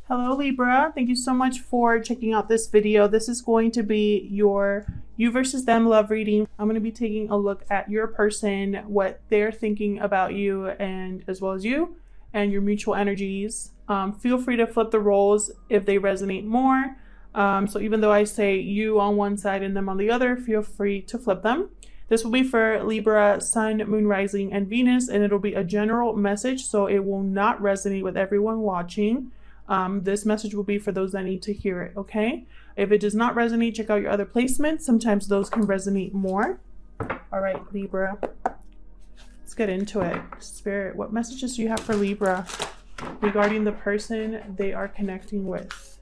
Hello Libra, thank you so much for checking out this video. This is going to be your you versus them love reading. I'm going to be taking a look at your person, what they're thinking about you, and as well as you and your mutual energies. Feel free to flip the roles if they resonate more. So even though I say you on one side and them on the other, feel free to flip them. This will be for Libra, Sun, Moon, Rising, and Venus, and it'll be a general message, so it will not resonate with everyone watching. This message will be for those that need to hear it, okay? If it does not resonate, check out your other placements. Sometimes those can resonate more. All right, Libra, let's get into it. Spirit, what messages do you have for Libra regarding the person they are connecting with?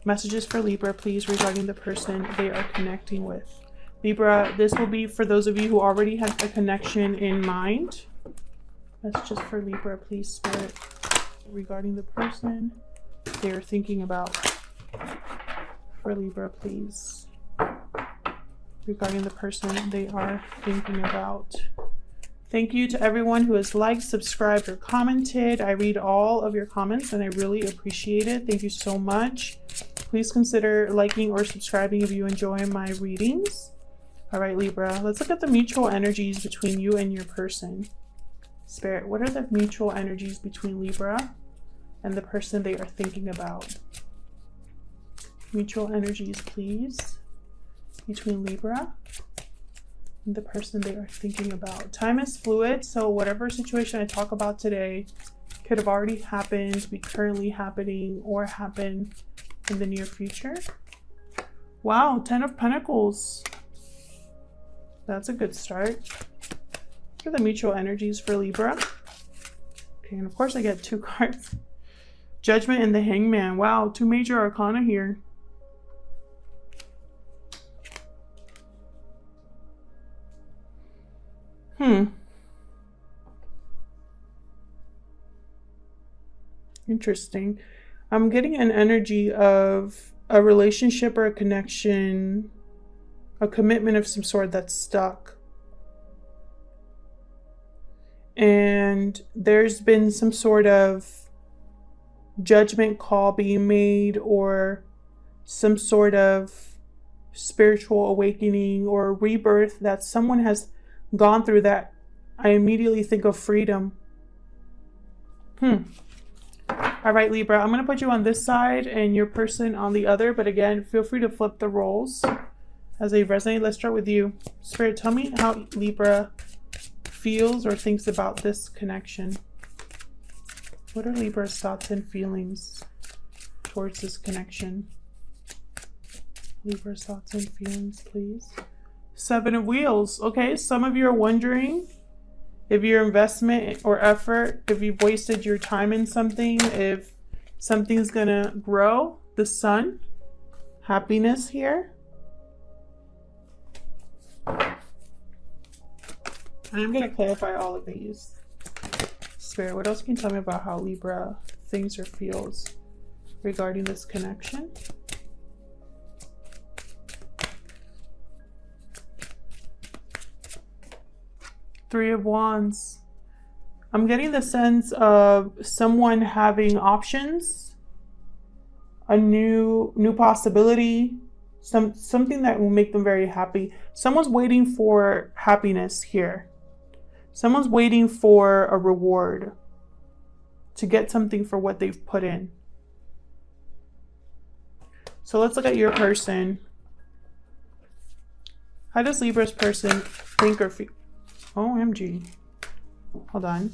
Messages for Libra, please, regarding the person they are connecting with. Libra, this will be for those of you who already have a connection in mind. Messages for Libra, please, Spirit, regarding the person they are thinking about. For Libra, please, regarding the person they are thinking about. Thank you to everyone who has liked, subscribed, or commented. I read all of your comments and I really appreciate it. Thank you so much. Please consider liking or subscribing if you enjoy my readings. All right, Libra, let's look at the mutual energies between you and your person. Spirit, what are the mutual energies between Libra and the person they are thinking about? Mutual energies, please, between Libra and the person they are thinking about. Time is fluid, so whatever situation I talk about today could have already happened, be currently happening, or happen in the near future. Wow, 10 of Pentacles. That's a good start. What are the mutual energies for Libra? Okay, and of course I get 2 cards. Judgment and the Hangman. Wow, 2 major arcana here. Interesting. I'm getting an energy of a relationship or a connection, a commitment of some sort that's stuck. And there's been some sort of judgment call being made, or some sort of spiritual awakening or rebirth that someone has gone through, that I immediately think of freedom. All right, Libra, I'm going to put you on this side and your person on the other, but again, feel free to flip the roles as they resonate. Let's start with you. Spirit, tell me how Libra feels or thinks about this connection. What are Libra's thoughts and feelings towards this connection? Libra's thoughts and feelings, please. 7 of Wheels. Okay, some of you are wondering if your investment or effort, if you've wasted your time in something, if something's gonna grow. The Sun, happiness here. And I'm gonna clarify all of these. Spirit, what else can you tell me about how Libra thinks or feels regarding this connection? Three of Wands. I'm getting the sense of someone having options, a new possibility, something that will make them very happy. Someone's waiting for happiness here. Someone's waiting for a reward, to get something for what they've put in. So let's look at your person. How does Libra's person think or feel? OMG. Hold on.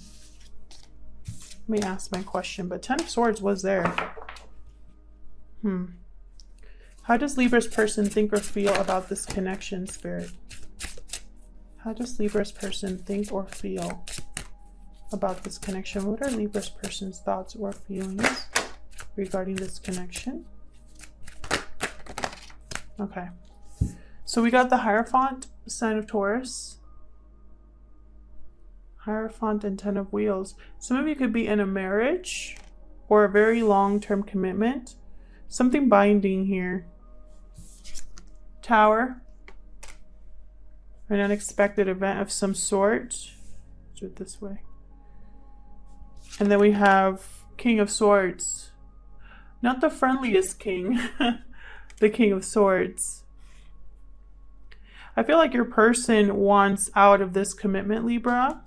Let me ask my question, but 10 of Swords was there. How does Libra's person think or feel about this connection, Spirit? How does Libra's person think or feel about this connection? What are Libra's person's thoughts or feelings regarding this connection? Okay. So we got the Hierophant, sign of Taurus. Hierophant and 10 of Wheels. Some of you could be in a marriage or a very long-term commitment. Something binding here. Tower. An unexpected event of some sort. Let's do it this way. And then we have King of Swords. Not the friendliest king. The King of Swords. I feel like your person wants out of this commitment, Libra.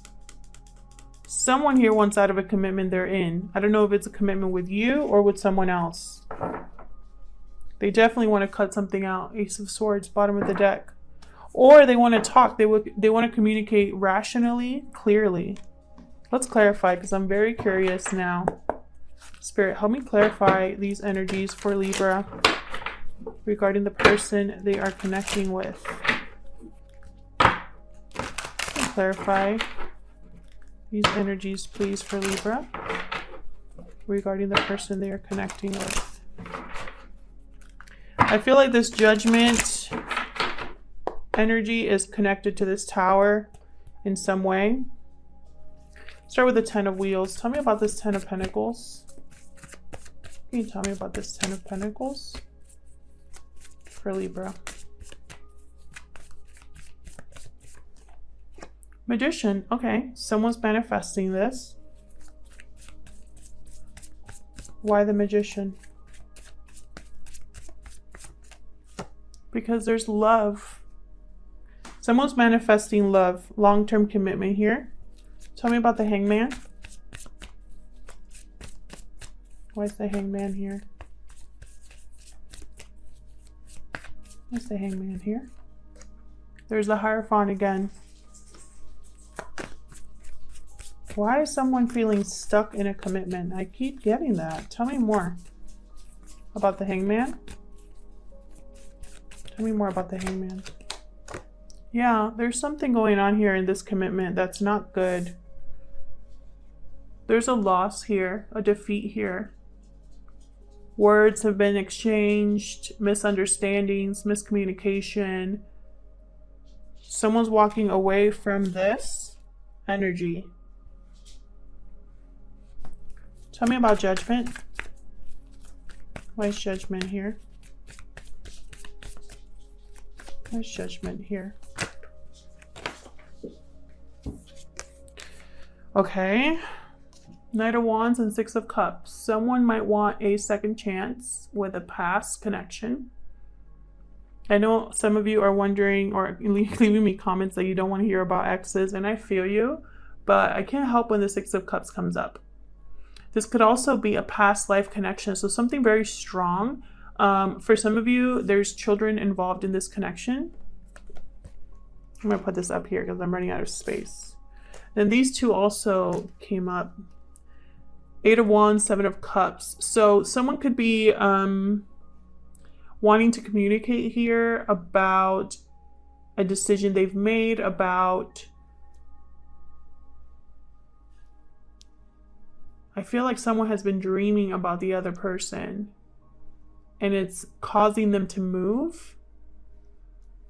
Someone here wants out of a commitment they're in. I don't know if it's a commitment with you or with someone else. They definitely want to cut something out. Ace of Swords, bottom of the deck. Or they want to talk. They want to communicate rationally, clearly. Let's clarify because I'm very curious now. Spirit, help me clarify these energies for Libra regarding the person they are connecting with. Clarify these energies, please, for Libra regarding the person they are connecting with. I feel like this Judgment energy is connected to this Tower in some way. Start with the Ten of Wheels. Tell me about this Ten of Pentacles. Can you tell me about this Ten of Pentacles for Libra? Magician. Okay, someone's manifesting this. Why the Magician? Because there's love. Someone's manifesting love, long-term commitment here. Tell me about the Hangman. Why is the Hangman here? What's the Hangman here? There's the Hierophant again. Why is someone feeling stuck in a commitment? I keep getting that. Tell me more about the Hangman. Tell me more about the Hangman. Yeah, there's something going on here in this commitment that's not good. There's a loss here, a defeat here. Words have been exchanged, misunderstandings, miscommunication. Someone's walking away from this energy. Tell me about Judgment. Why is Judgment here? Why is Judgment here? Okay. Knight of Wands and Six of Cups. Someone might want a second chance with a past connection. I know some of you are wondering or leaving me comments that you don't want to hear about exes, and I feel you, but I can't help when the Six of Cups comes up. This could also be a past life connection, so something very strong. For some of you, there's children involved in this connection. I'm going to put this up here because I'm running out of space. Then these two also came up. Eight of Wands, Seven of Cups. So someone could be wanting to communicate here about a decision they've made, about... I feel like someone has been dreaming about the other person and it's causing them to move.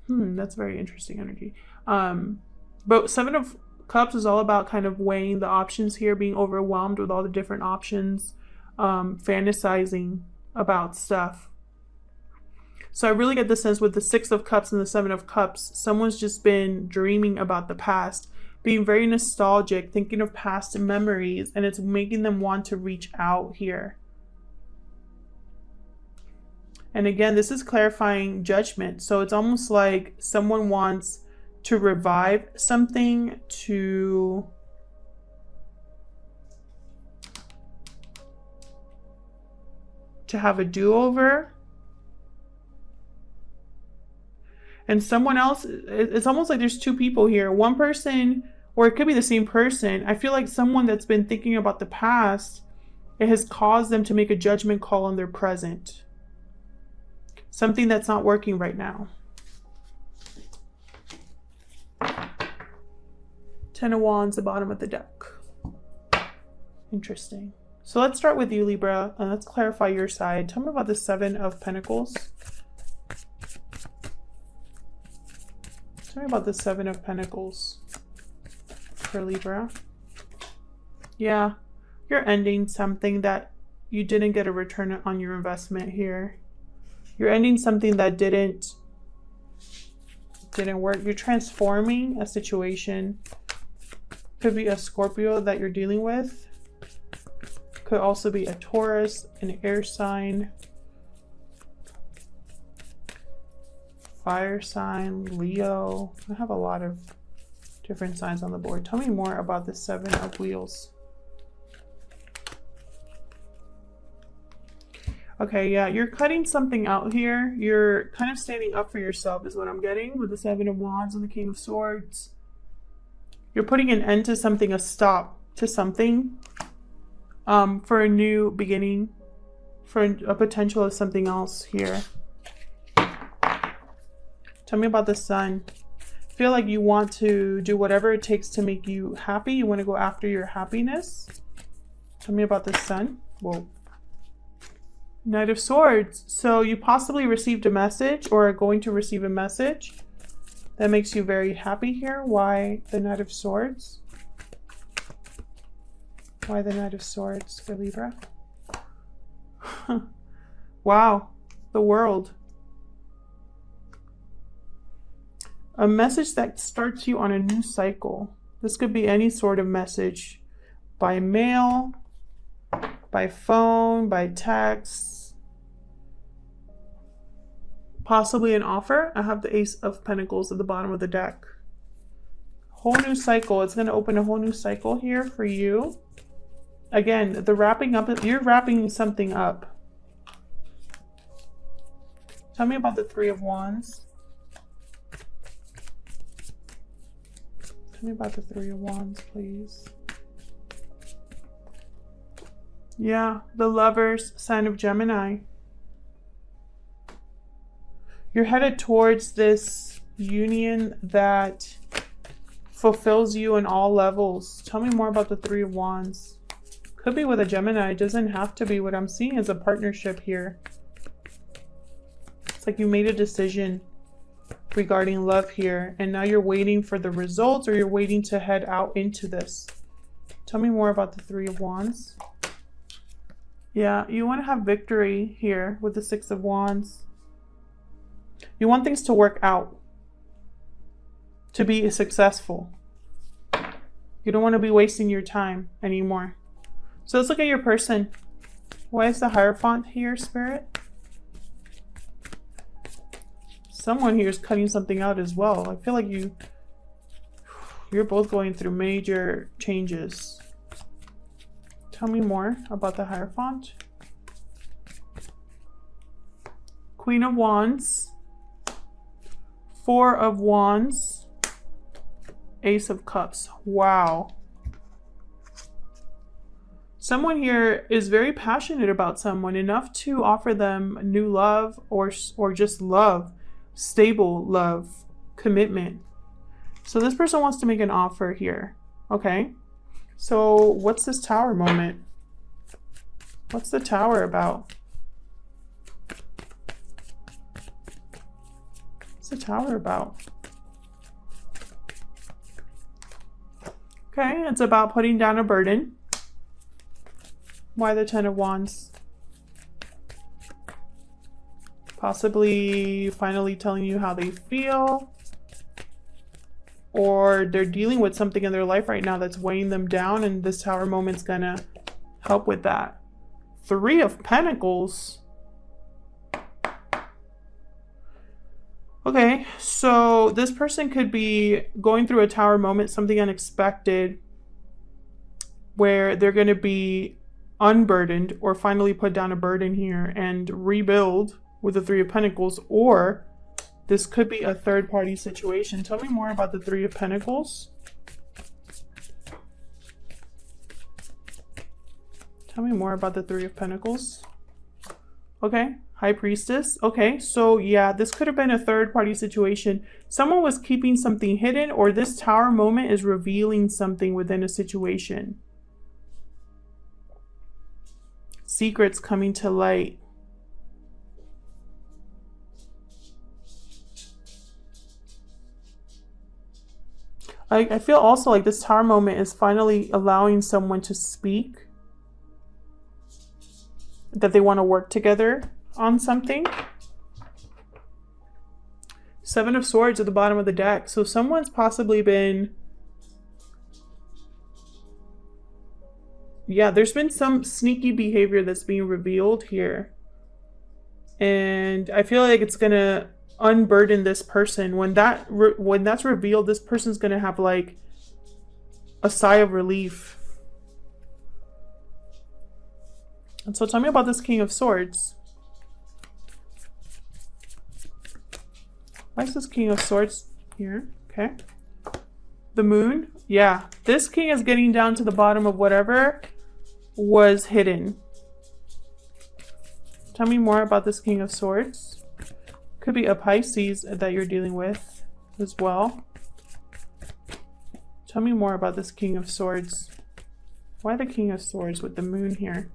That's very interesting energy. But Seven of Cups is all about kind of weighing the options here, being overwhelmed with all the different options, fantasizing about stuff. So I really get the sense with the Six of Cups and the Seven of Cups, someone's just been dreaming about the past, being very nostalgic, thinking of past memories, and it's making them want to reach out here. And again, this is clarifying Judgment. So it's almost like someone wants to revive something, to have a do-over. And someone else, it's almost like there's two people here. One person, or it could be the same person. I feel like someone that's been thinking about the past, it has caused them to make a judgment call on their present. Something that's not working right now. Ten of Wands, the bottom of the deck. Interesting. So let's start with you, Libra, and let's clarify your side. Tell me about the Seven of Pentacles. Tell me about the Seven of Pentacles for Libra. Yeah, you're ending something that you didn't get a return on your investment here. You're ending something that didn't work. You're transforming a situation. Could be a Scorpio that you're dealing with. Could also be a Taurus, an air sign, fire sign, Leo. I have a lot of different signs on the board. Tell me more about the Seven of Wheels. Okay, yeah, you're cutting something out here. You're kind of standing up for yourself is what I'm getting with the Seven of Wands and the King of Swords. You're putting an end to something, a stop to something, for a new beginning, for a potential of something else here. Tell me about the Sun. I feel like you want to do whatever it takes to make you happy. You want to go after your happiness. Tell me about the Sun. Whoa. Knight of Swords. So you possibly received a message or are going to receive a message that makes you very happy here. Why the Knight of Swords? Why the Knight of Swords for Libra? Wow. The World. A message that starts you on a new cycle. This could be any sort of message. By mail, by phone, by text, possibly an offer. I have the Ace of Pentacles at the bottom of the deck. Whole new cycle. It's going to open a whole new cycle here for you. Again, the wrapping up, you're wrapping something up. Tell me about the Three of Wands. Tell me about the Three of Wands, please. Yeah, the Lovers, sign of Gemini. You're headed towards this union that fulfills you on all levels. Tell me more about the Three of Wands. Could be with a Gemini. It doesn't have to be. What I'm seeing is a partnership here. It's like you made a decision regarding love here, and now you're waiting for the results, or you're waiting to head out into this. Tell me more about the Three of Wands. Yeah, you want to have victory here with the Six of Wands. You want things to work out, to be successful. You don't want to be wasting your time anymore. So let's look at your person. Why is the Hierophant here, Spirit? Someone here is cutting something out as well. I feel like you're both going through major changes. Tell me more about the Hierophant. Queen of Wands. Four of Wands. Ace of Cups. Wow. Someone here is very passionate about someone, enough to offer them new love or just love, stable love, commitment. So this person wants to make an offer here. Okay. So what's this Tower moment? What's the Tower about? What's the Tower about? Okay, it's about putting down a burden. Why the Ten of Wands? Possibly finally telling you how they feel. Or they're dealing with something in their life right now that's weighing them down, and this Tower moment's gonna help with that. Three of Pentacles. Okay, so this person could be going through a Tower moment, something unexpected, where they're going to be unburdened or finally put down a burden here and rebuild with the Three of Pentacles, or this could be a third-party situation. Tell me more about the Three of Pentacles. Tell me more about the Three of Pentacles. Okay, High Priestess. Okay, so yeah, this could have been a third-party situation. Someone was keeping something hidden, or this Tower moment is revealing something within a situation. Secrets coming to light. I feel also like this Tower moment is finally allowing someone to speak, that they want to work together on something. Seven of Swords at the bottom of the deck. So someone's possibly been, Yeah, there's been some sneaky behavior that's being revealed here. And I feel like it's going to unburden this person. When that's revealed, this person's going to have like a sigh of relief. And so tell me about this King of Swords. Why is this King of Swords here? Okay. The Moon. Yeah. This king is getting down to the bottom of whatever was hidden. Tell me more about this King of Swords. Could be a Pisces that you're dealing with as well. Tell me more about this King of Swords. Why the King of Swords with the Moon here?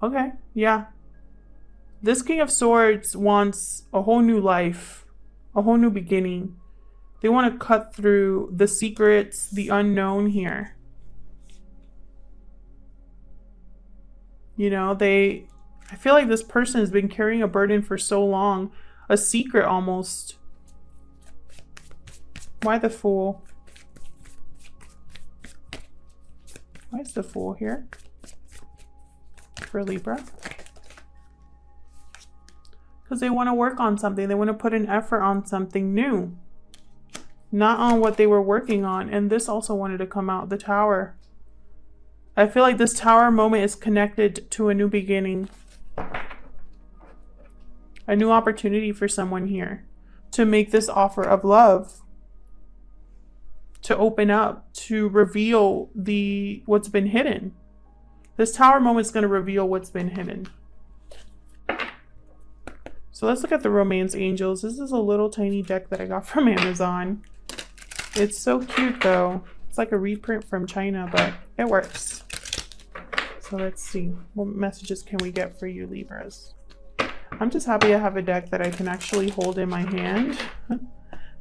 Okay, yeah. This King of Swords wants a whole new life, a whole new beginning. They want to cut through the secrets, the unknown here. You know, I feel like this person has been carrying a burden for so long, a secret almost. Why the Fool? Why is the Fool here? For Libra. Because they want to work on something. They want to put an effort on something new. Not on what they were working on. And this also wanted to come out, the Tower. I feel like this Tower moment is connected to a new beginning. A new opportunity for someone here. To make this offer of love. To open up. To reveal what's been hidden. This Tower moment is going to reveal what's been hidden. So let's look at the Romance Angels. This is a little tiny deck that I got from Amazon. It's so cute though. It's like a reprint from China, but it works. So let's see. What messages can we get for you, Libras? I'm just happy I have a deck that I can actually hold in my hand.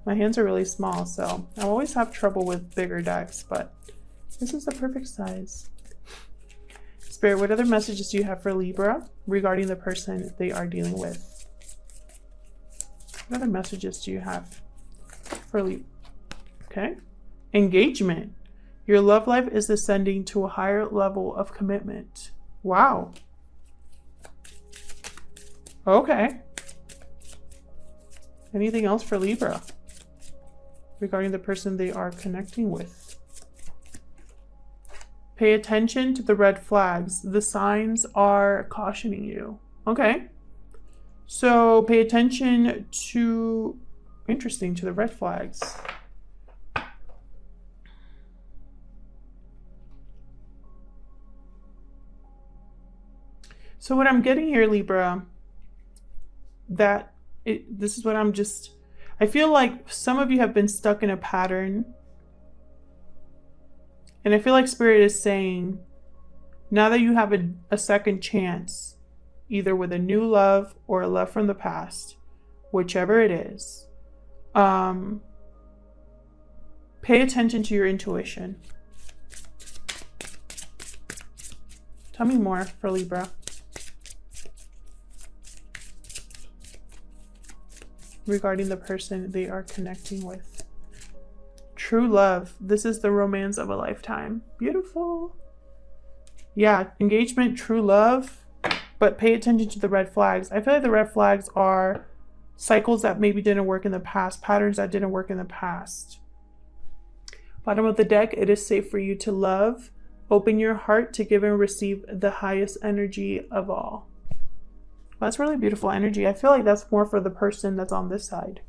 My hands are really small, so I always have trouble with bigger decks, but this is the perfect size. Spirit, what other messages do you have for Libra regarding the person they are dealing with? What other messages do you have for Libra? Okay. Engagement. Your love life is ascending to a higher level of commitment. Wow. Okay. Anything else for Libra regarding the person they are connecting with? Pay attention to the red flags. The signs are cautioning you. Okay. So pay attention to, interesting, to the red flags. So what I'm getting here, Libra, this is what I feel like some of you have been stuck in a pattern. And I feel like Spirit is saying, now that you have a second chance, either with a new love or a love from the past, whichever it is, pay attention to your intuition. Tell me more for Libra. Regarding the person they are connecting with. True love. This is the romance of a lifetime. Beautiful. Yeah, engagement, true love. But pay attention to the red flags. I feel like the red flags are cycles that maybe didn't work in the past, patterns that didn't work in the past. Bottom of the deck, it is safe for you to love. Open your heart to give and receive the highest energy of all. That's really beautiful energy. I feel like that's more for the person that's on this side.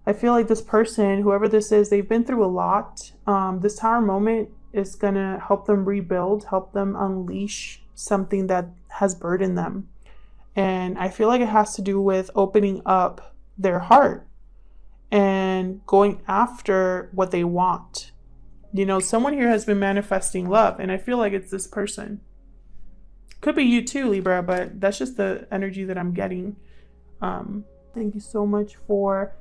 I feel like this person, whoever this is, they've been through a lot. This Tower moment is going to help them rebuild, help them unleash something that has burdened them. And I feel like it has to do with opening up their heart and going after what they want. You know, someone here has been manifesting love, and I feel like it's this person. Could be you too, Libra, but that's just the energy that I'm getting. Thank you so much for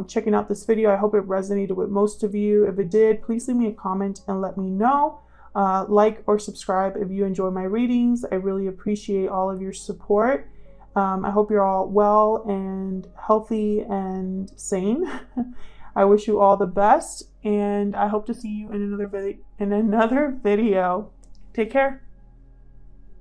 checking out this video. I hope it resonated with most of you. If it did, please leave me a comment and let me know. Like or subscribe if you enjoy my readings. I really appreciate all of your support. I hope you're all well and healthy and sane. I wish you all the best, and I hope to see you in another video. Take care.